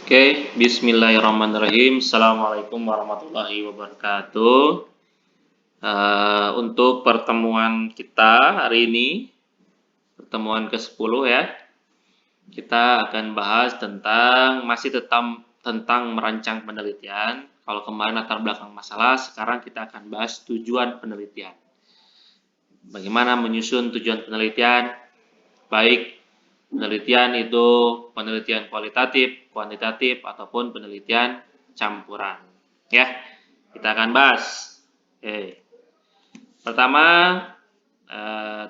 Oke, bismillahirrahmanirrahim. Assalamualaikum warahmatullahi wabarakatuh. Untuk pertemuan kita hari ini, pertemuan ke-10 ya, kita akan bahas tentang merancang penelitian. Kalau kemarin latar belakang masalah, sekarang kita akan bahas tujuan penelitian. Bagaimana menyusun tujuan penelitian, baik penelitian itu penelitian kualitatif, kuantitatif, ataupun penelitian campuran. Ya, kita akan bahas. Oke. Pertama,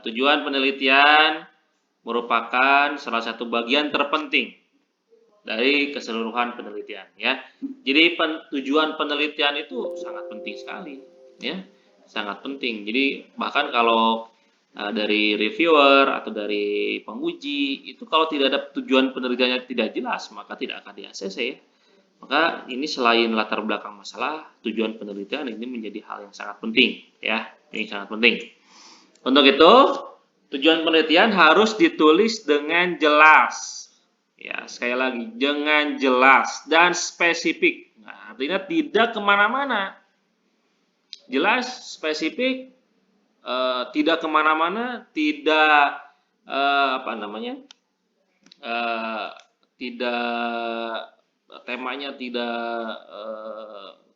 tujuan penelitian merupakan salah satu bagian terpenting dari keseluruhan penelitian. Ya, jadi tujuan penelitian itu sangat penting sekali. Ya, sangat penting. Jadi bahkan kalau dari reviewer atau dari penguji itu kalau tidak ada tujuan penelitiannya tidak jelas maka tidak akan di-ACC ya. Maka ini selain latar belakang masalah, tujuan penelitian ini menjadi hal yang sangat penting ya. Ini sangat penting. Untuk itu, tujuan penelitian harus ditulis dengan jelas. Ya, sekali lagi, dengan jelas dan spesifik. Nah, artinya tidak kemana-mana. Jelas, spesifik, tidak kemana-mana, tidak tidak temanya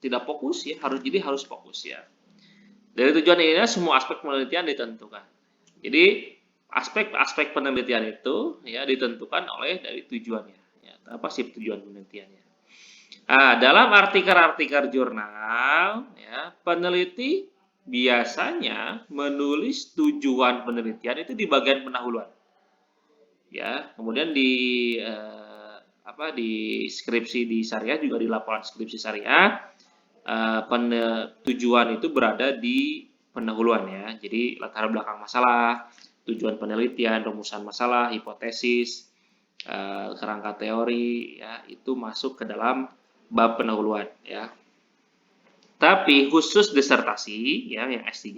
tidak fokus ya, harus fokus ya. Dari tujuan ini semua aspek penelitian ditentukan. Jadi aspek-aspek penelitian itu ya ditentukan oleh dari tujuannya. Ya, apa sih tujuan penelitiannya? Nah, dalam artikel-artikel jurnal, ya, peneliti biasanya menulis tujuan penelitian itu di bagian pendahuluan. Ya, kemudian di skripsi di syariah juga di laporan skripsi syariah tujuan itu berada di pendahuluan ya. Jadi latar belakang masalah, tujuan penelitian, rumusan masalah, hipotesis, kerangka teori ya, itu masuk ke dalam bab pendahuluan ya. Tapi khusus disertasi ya yang S3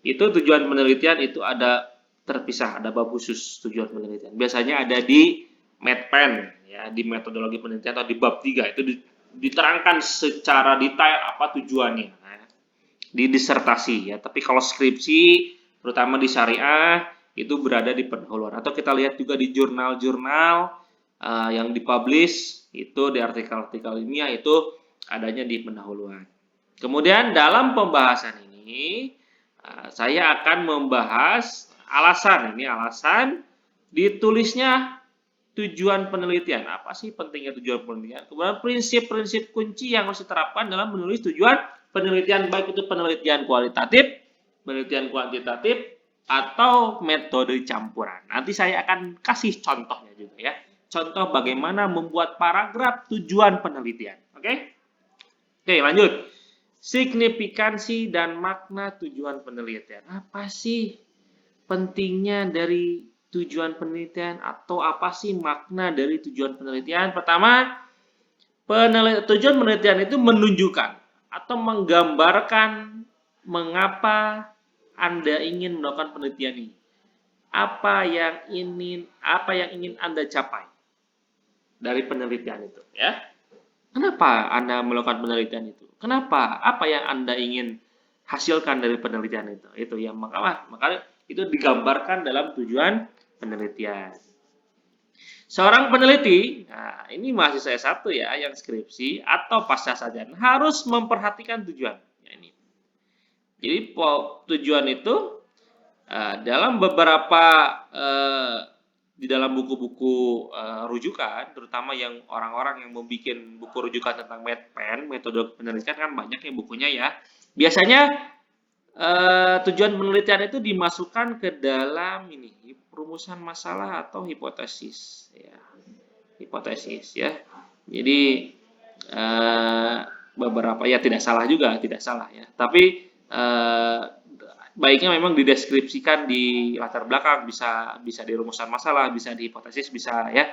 itu tujuan penelitian itu ada terpisah, ada bab khusus tujuan penelitian. Biasanya ada di MEDPEN ya, di metodologi penelitian atau di bab 3 itu diterangkan secara detail apa tujuannya nah, di disertasi ya. Tapi kalau skripsi terutama di syariah itu berada di pendahuluan atau kita lihat juga di jurnal-jurnal yang dipublish itu di artikel-artikel ilmiah itu adanya di pendahuluan. Kemudian dalam pembahasan ini saya akan membahas alasan ditulisnya tujuan penelitian. Apa sih pentingnya tujuan penelitian? Kemudian prinsip-prinsip kunci yang harus diterapkan dalam menulis tujuan penelitian, baik itu penelitian kualitatif, penelitian kuantitatif, atau metode campuran. Nanti saya akan kasih contohnya juga ya. Contoh bagaimana membuat paragraf tujuan penelitian. Oke? Oke, lanjut. Signifikansi dan makna tujuan penelitian. Apa sih pentingnya dari tujuan penelitian atau apa sih makna dari tujuan penelitian? Pertama, tujuan penelitian itu menunjukkan atau menggambarkan mengapa Anda ingin melakukan penelitian ini. Apa yang ingin Anda capai dari penelitian itu, ya? Kenapa Anda melakukan penelitian itu? Kenapa? Apa yang Anda ingin hasilkan dari penelitian itu? Itu yang maka itu digambarkan dalam tujuan penelitian. Seorang peneliti, nah ini mahasiswa S1 ya, yang skripsi atau pasca sarjana harus memperhatikan tujuan. Ya, ini. Jadi tujuan itu dalam beberapa di dalam buku-buku rujukan, terutama yang orang-orang yang membuat buku rujukan tentang MEDPEN, metode penelitian kan banyak ya bukunya ya. Biasanya tujuan penelitian itu dimasukkan ke dalam ini rumusan masalah atau hipotesis ya. Hipotesis ya. Jadi beberapa ya tidak salah ya. Tapi baiknya memang dideskripsikan di latar belakang, bisa di rumusan masalah, bisa di hipotesis, bisa ya.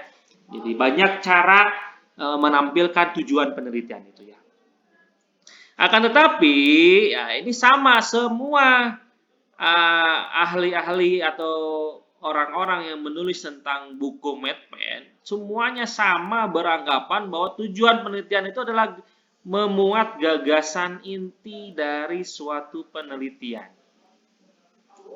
Jadi banyak cara menampilkan tujuan penelitian itu ya. Akan tetapi ya ini sama semua ahli-ahli atau orang-orang yang menulis tentang buku MEDPEN Semuanya sama beranggapan bahwa tujuan penelitian itu adalah memuat gagasan inti dari suatu penelitian.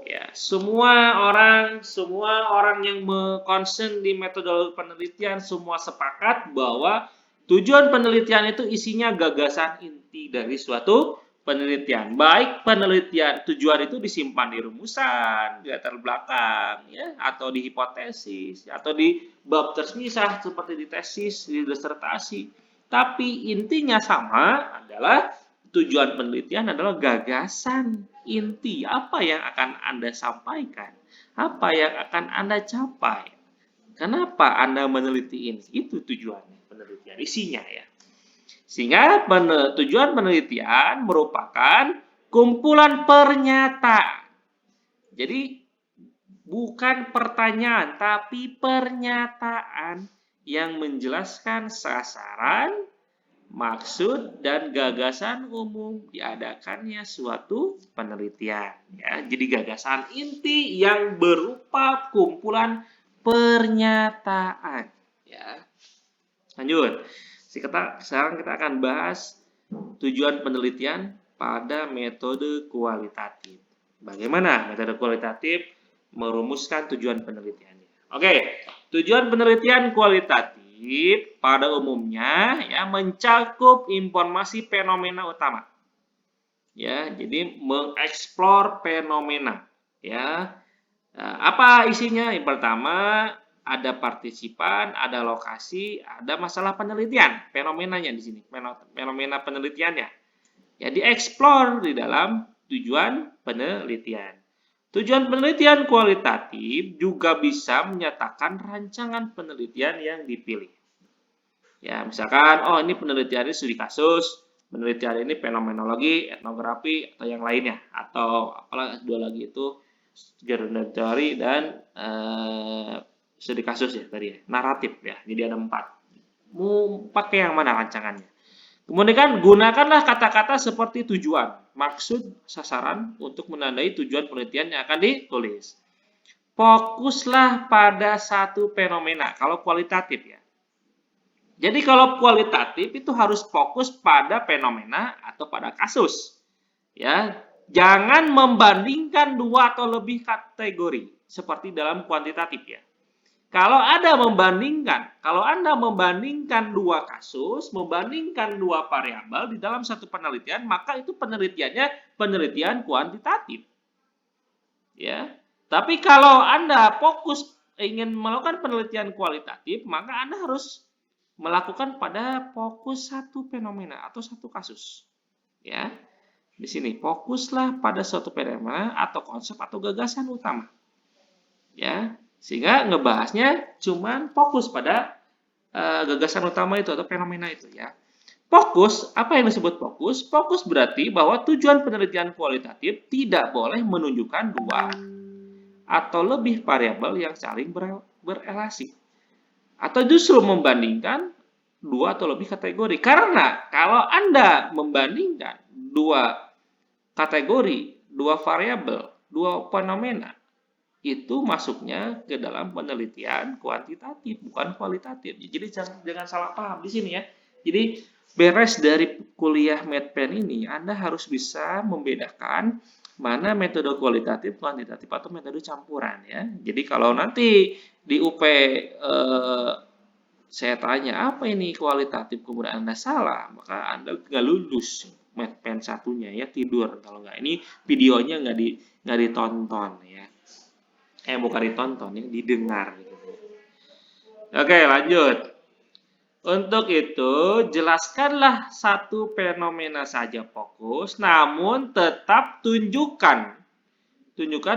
Ya, semua orang yang concern di metodologi penelitian semua sepakat bahwa tujuan penelitian itu isinya gagasan inti dari suatu penelitian. Baik penelitian tujuan itu disimpan di rumusan, di latar belakang, ya, atau di hipotesis, atau di bab terpisah seperti di tesis, di disertasi. Tapi intinya sama adalah tujuan penelitian adalah gagasan inti apa yang akan Anda sampaikan, apa yang akan Anda capai. Kenapa Anda meneliti ini? Itu tujuannya penelitian, isinya ya. Sehingga tujuan penelitian merupakan kumpulan pernyataan. Jadi bukan pertanyaan, tapi pernyataan yang menjelaskan sasaran, maksud dan gagasan umum diadakannya suatu penelitian. Ya, jadi gagasan inti yang berupa kumpulan pernyataan. Ya, lanjut. Sekarang kita akan bahas tujuan penelitian pada metode kualitatif. Bagaimana metode kualitatif merumuskan tujuan penelitiannya? Oke, tujuan penelitian kualitatif pada umumnya ya mencakup informasi fenomena utama. Ya, jadi mengeksplor fenomena. Ya, apa isinya? Yang pertama ada partisipan, ada lokasi, ada masalah penelitian, fenomenanya di sini, fenomena penelitiannya. Ya, dieksplor di dalam tujuan penelitian. Tujuan penelitian kualitatif juga bisa menyatakan rancangan penelitian yang dipilih. Ya, misalkan, oh ini penelitiannya studi kasus, penelitian ini fenomenologi, etnografi, atau yang lainnya. Atau apalah dua lagi itu, genre teori dan studi kasus ya tadi ya, naratif ya. Jadi ada 4. Mau pakai yang mana rancangannya? Kemudian kan gunakanlah kata-kata seperti tujuan, maksud, sasaran untuk menandai tujuan penelitian yang akan ditulis. Fokuslah pada satu fenomena kalau kualitatif ya. Jadi kalau kualitatif itu harus fokus pada fenomena atau pada kasus. Ya, jangan membandingkan 2 atau lebih kategori seperti dalam kuantitatif ya. Kalau Anda membandingkan 2 kasus, membandingkan 2 variabel di dalam satu penelitian, maka itu penelitiannya penelitian kuantitatif. Ya. Tapi kalau Anda fokus ingin melakukan penelitian kualitatif, maka Anda harus melakukan pada fokus satu fenomena atau satu kasus. Ya. Di sini fokuslah pada suatu fenomena atau konsep atau gagasan utama. Ya. Sehingga ngebahasnya cuman fokus pada gagasan utama itu atau fenomena itu ya. Fokus, apa yang disebut fokus? Fokus berarti bahwa tujuan penelitian kualitatif tidak boleh menunjukkan 2 atau lebih variabel yang saling berelasi. Atau justru membandingkan 2 atau lebih kategori. Karena kalau Anda membandingkan 2 kategori, 2 variabel, 2 fenomena, itu masuknya ke dalam penelitian kuantitatif, bukan kualitatif. Jadi jangan salah paham di sini ya. Jadi beres dari kuliah Medpen ini, Anda harus bisa membedakan mana metode kualitatif, kuantitatif, atau metode campuran ya. Jadi kalau nanti di UP saya tanya apa ini kualitatif, kemudian Anda salah, maka Anda nggak lulus Medpen satunya ya, tidur kalau nggak. Ini videonya nggak ditonton ya. Bukan ditonton, ya, didengar. Gitu. Oke, lanjut. Untuk itu, jelaskanlah satu fenomena saja fokus, namun tetap tunjukkan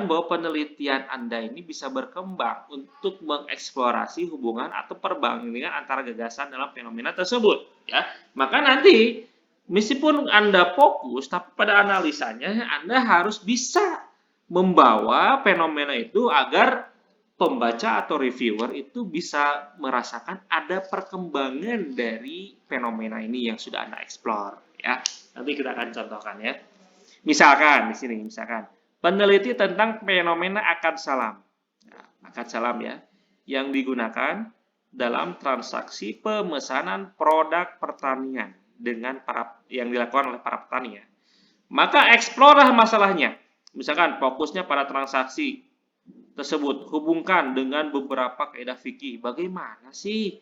bahwa penelitian Anda ini bisa berkembang untuk mengeksplorasi hubungan atau perbandingan antara gagasan dalam fenomena tersebut. Ya, maka nanti meskipun Anda fokus, tapi pada analisanya Anda harus bisa membawa fenomena itu agar pembaca atau reviewer itu bisa merasakan ada perkembangan dari fenomena ini yang sudah Anda explore ya. Nanti kita akan contohkan ya. Misalkan di sini peneliti tentang fenomena akad salam. Nah, akad salam ya yang digunakan dalam transaksi pemesanan produk pertanian dengan yang dilakukan oleh para petani ya. Maka eksplorlah masalahnya. Misalkan fokusnya pada transaksi tersebut, hubungkan dengan beberapa kaidah fikih. Bagaimana sih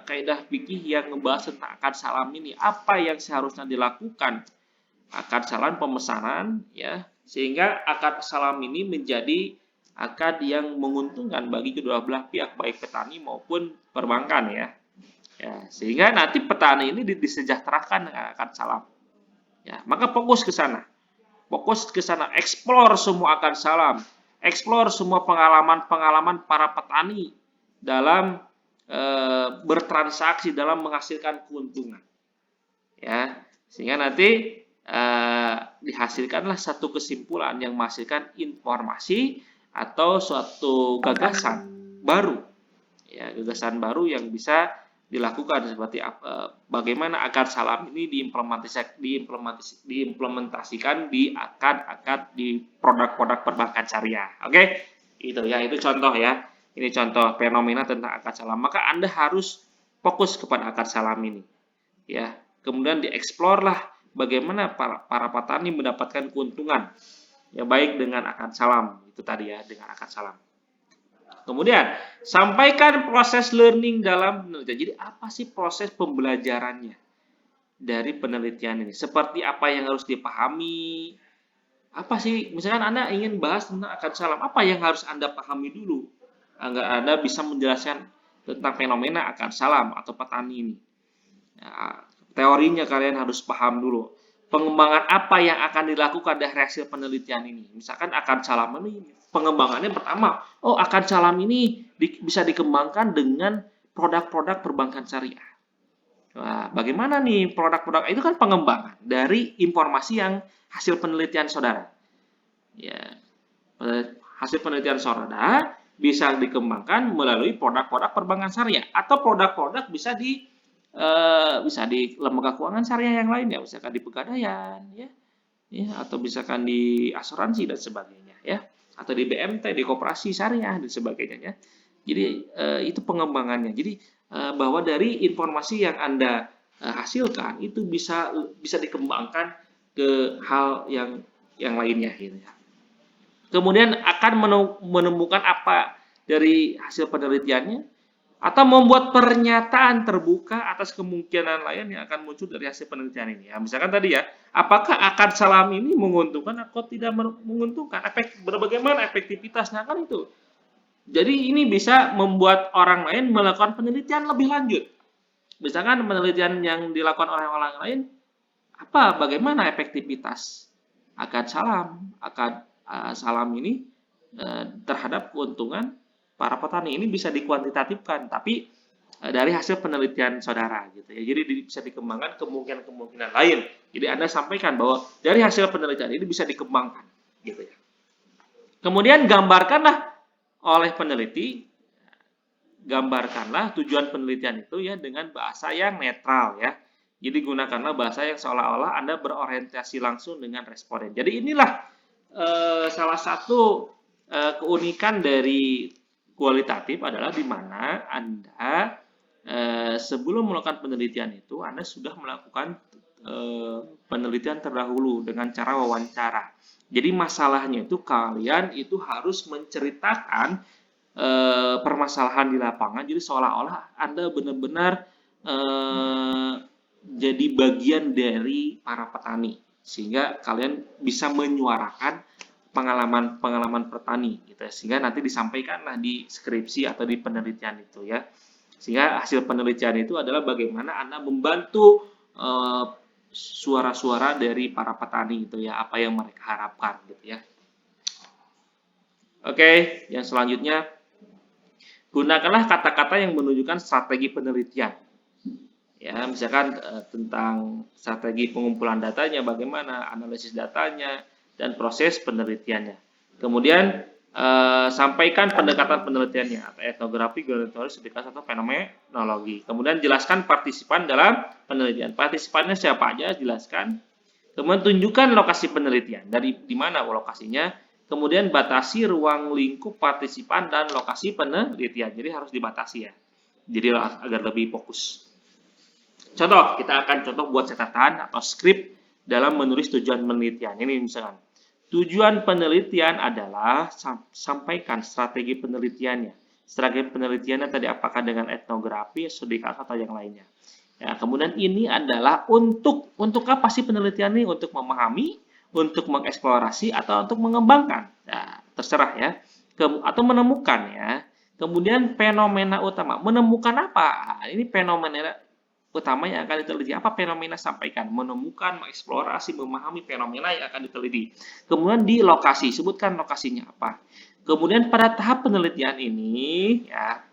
kaidah fikih yang ngebahas tentang akad salam ini? Apa yang seharusnya dilakukan? Akad salam pemesanan ya, sehingga akad salam ini menjadi akad yang menguntungkan bagi kedua belah pihak, baik petani maupun perbankan ya. Sehingga nanti petani ini disejahterakan dengan akad salam. Ya, maka fokus ke sana. Fokus ke sana, explore semua akad salam, explore semua pengalaman-pengalaman para petani dalam bertransaksi, dalam menghasilkan keuntungan. Ya, sehingga nanti dihasilkanlah satu kesimpulan yang menghasilkan informasi atau suatu gagasan baru. Ya, gagasan baru yang bisa dilakukan seperti bagaimana akad salam ini diimplementasikan di akad-akad di produk-produk perbankan syariah. Oke, itu ya, itu contoh ya. Ini contoh fenomena tentang akad salam. Maka Anda harus fokus kepada akad salam ini. Ya, kemudian dieksplor lah bagaimana para petani mendapatkan keuntungan. Ya, baik dengan akad salam itu tadi ya, dengan akad salam. Kemudian, sampaikan proses learning dalam penelitian. Jadi, apa sih proses pembelajarannya dari penelitian ini? Seperti apa yang harus dipahami? Apa sih, misalkan Anda ingin bahas tentang akad salam, apa yang harus Anda pahami dulu? Agar Anda bisa menjelaskan tentang fenomena akad salam atau petani ini. Ya, teorinya kalian harus paham dulu. Pengembangan apa yang akan dilakukan dari hasil penelitian ini? Misalkan akad salam ini pengembangannya pertama, akad salam ini bisa dikembangkan dengan produk-produk perbankan syariah. Nah, bagaimana nih produk-produk itu kan pengembangan dari informasi yang hasil penelitian saudara. Ya, hasil penelitian saudara bisa dikembangkan melalui produk-produk perbankan syariah atau produk-produk bisa di lembaga keuangan syariah yang lain ya, misalkan di pegadaian ya, atau misalkan di asuransi dan sebagainya ya, atau di BMT, di koperasi syariah dan sebagainya ya. Jadi itu pengembangannya. Jadi bahwa dari informasi yang Anda hasilkan itu bisa dikembangkan ke hal yang lainnya gitu ya. Kemudian akan menemukan apa dari hasil penelitiannya, atau membuat pernyataan terbuka atas kemungkinan lain yang akan muncul dari hasil penelitian ini. Ya, misalkan tadi ya, apakah akad salam ini menguntungkan atau tidak menguntungkan? Bagaimana efektivitasnya kan itu. Jadi ini bisa membuat orang lain melakukan penelitian lebih lanjut. Misalkan penelitian yang dilakukan oleh orang lain, bagaimana efektivitas akad salam ini terhadap keuntungan para petani. Ini bisa dikuantitatifkan, tapi dari hasil penelitian saudara gitu ya. Jadi bisa dikembangkan kemungkinan-kemungkinan lain. Jadi Anda sampaikan bahwa dari hasil penelitian ini bisa dikembangkan gitu ya. Kemudian gambarkanlah oleh peneliti, gambarkanlah tujuan penelitian itu ya dengan bahasa yang netral ya. Jadi gunakanlah bahasa yang seolah-olah Anda berorientasi langsung dengan responden. Jadi inilah salah satu keunikan dari kualitatif adalah di mana Anda sebelum melakukan penelitian itu Anda sudah melakukan penelitian terdahulu dengan cara wawancara. Jadi masalahnya itu kalian itu harus menceritakan permasalahan di lapangan. Jadi seolah-olah Anda benar-benar jadi bagian dari para petani sehingga kalian bisa menyuarakan pengalaman petani gitu ya, sehingga nanti disampaikanlah di skripsi atau di penelitian itu ya, sehingga hasil penelitian itu adalah bagaimana Anda membantu suara-suara dari para petani itu ya, apa yang mereka harapkan gitu ya. Oke, yang selanjutnya gunakanlah kata-kata yang menunjukkan strategi penelitian ya, misalkan tentang strategi pengumpulan datanya, bagaimana analisis datanya dan proses penelitiannya. Kemudian sampaikan pendekatan penelitiannya atau etnografi, geometris, studikasi atau fenomenologi. Kemudian jelaskan partisipan dalam penelitian. Partisipannya siapa aja, jelaskan. Kemudian tunjukkan lokasi penelitian. Dari di mana lokasinya? Kemudian batasi ruang lingkup partisipan dan lokasi penelitian. Jadi harus dibatasi ya. Jadi agar lebih fokus. Contoh, kita akan contoh buat catatan atau skrip dalam menulis tujuan penelitian. Ini misalkan, tujuan penelitian adalah sampaikan strategi penelitiannya. Strategi penelitiannya tadi apakah dengan etnografi, studi kasus atau yang lainnya. Ya, kemudian ini adalah untuk apa sih penelitian ini? Untuk memahami, untuk mengeksplorasi atau untuk mengembangkan. Ya, terserah ya. Atau menemukan ya. Kemudian fenomena utama. Menemukan apa? Ini fenomena utama yang akan diteliti. Apa fenomena sampaikan? Menemukan, mengeksplorasi, memahami fenomena yang akan diteliti. Kemudian di lokasi, sebutkan lokasinya apa. Kemudian pada tahap penelitian ini, ya,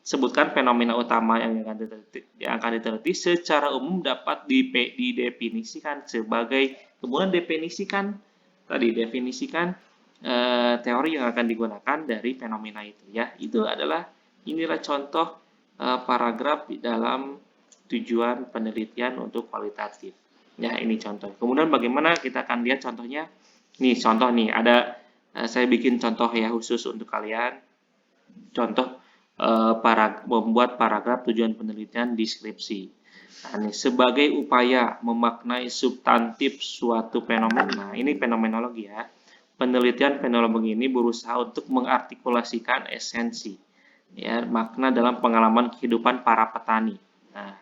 sebutkan fenomena utama yang akan diteliti secara umum dapat didefinisikan sebagai, kemudian definisikan teori yang akan digunakan dari fenomena itu ya. Inilah contoh paragraf di dalam tujuan penelitian untuk kualitatif. Ya, ini contoh. Kemudian bagaimana kita akan lihat contohnya. Nih, contoh nih, ada saya bikin contoh ya khusus untuk kalian. Contoh membuat paragraf tujuan penelitian deskripsi. Nah, ini sebagai upaya memaknai substantif suatu fenomena. Nah, ini fenomenologi ya. Penelitian fenomenologi ini berusaha untuk mengartikulasikan esensi ya, makna dalam pengalaman kehidupan para petani. Nah,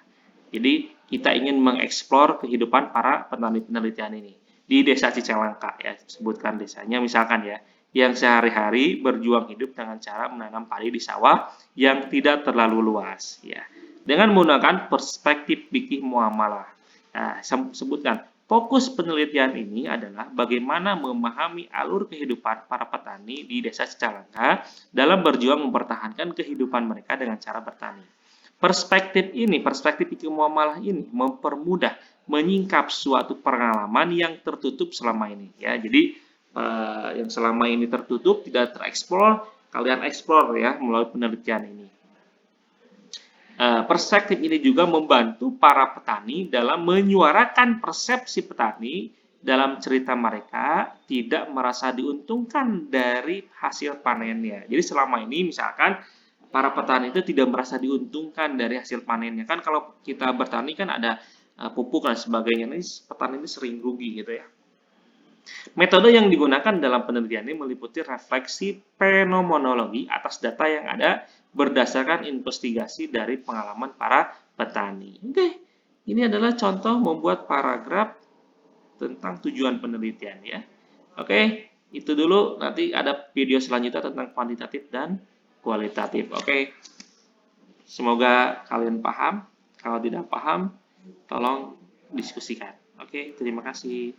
jadi kita ingin mengeksplor kehidupan para petani penelitian ini di Desa Cicalengka ya, sebutkan desanya misalkan ya, yang sehari-hari berjuang hidup dengan cara menanam padi di sawah yang tidak terlalu luas ya, dengan menggunakan perspektif fikih muamalah. Nah, sebutkan fokus penelitian ini adalah bagaimana memahami alur kehidupan para petani di Desa Cicalengka dalam berjuang mempertahankan kehidupan mereka dengan cara bertani. Perspektif fikih muamalah ini mempermudah menyingkap suatu pengalaman yang tertutup selama ini ya. Jadi yang selama ini tertutup, tidak tereksplor, kalian eksplor ya melalui penelitian ini. Perspektif ini juga membantu para petani dalam menyuarakan persepsi petani dalam cerita mereka tidak merasa diuntungkan dari hasil panennya. Jadi selama ini misalkan para petani itu tidak merasa diuntungkan dari hasil panennya. Kan kalau kita bertani kan ada pupuk dan sebagainya. Ini petani ini sering rugi gitu ya. Metode yang digunakan dalam penelitian ini meliputi refleksi fenomenologi atas data yang ada berdasarkan investigasi dari pengalaman para petani. Oke, ini adalah contoh membuat paragraf tentang tujuan penelitian ya. Oke, itu dulu. Nanti ada video selanjutnya tentang kuantitatif dan kualitatif. Oke, semoga kalian paham. Kalau tidak paham, tolong diskusikan. Oke, terima kasih.